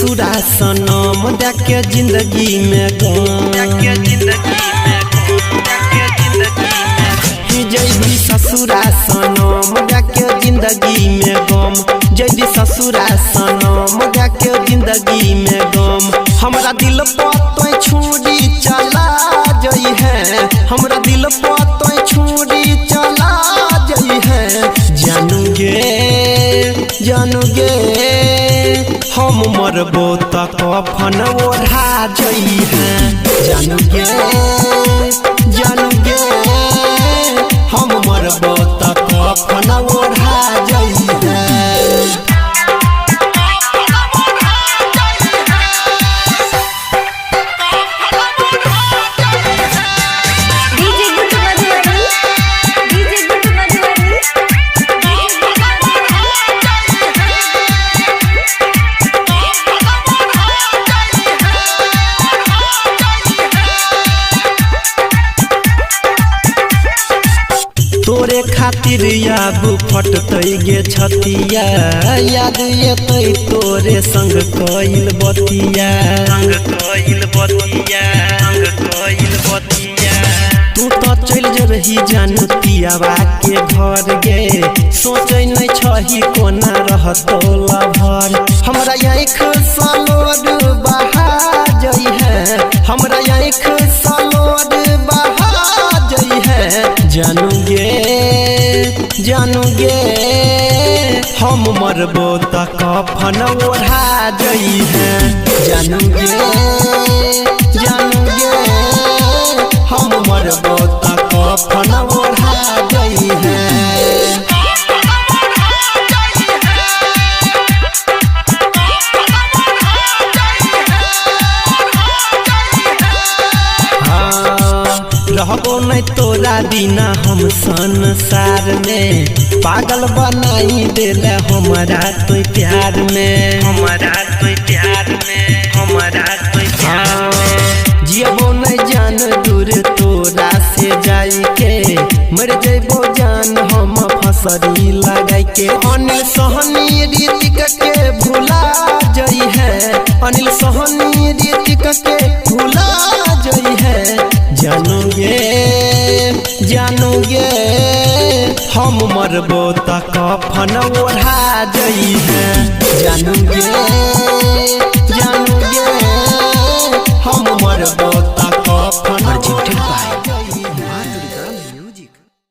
ससुरा सनम जाके जिंदगी में जैदी ससुरा सनम जाके जिंदगी में गम जैदी ससुरा सनम जाके जिंदगी में गम हमरा दिल पर तो छुरी चला जई है हमरा दिल पर तो छुरी चला जई है जानू गे हम मरबो त कफन ओढ़ा जई है जानू गे हम मरबो त कफन ओढ़ा जई है तोरे खातिर याद फटतई गे छतिया याद येतै तोरे संग कइल बतिया तू तो चल जबही जानू पियावा के घर गे सोचै नै छही कोना रहतो लभर हमरा आँख सलोर बहा जई है हमरा आँख सलोर बहा जई है जानू गे हम मरबो त कफन ओढ़ा जई है जानू गे हम मरबो त कफन ओढ़ा जई है रहबो नहीं तोरा बिना हम संसार में पागल बनाई देले हमरा तो प्यार में जियबो नहीं जान दूर तोरा से जाई के मर जइबो जान हम फसरी लगाई के अनिल सोहनी रीतिक के भुला जई है अनिल सोहनी रीतिक के भुला जई है जानू गे हम मरबो त कफन ओढ़ा जई है जानू गे हम मरबो त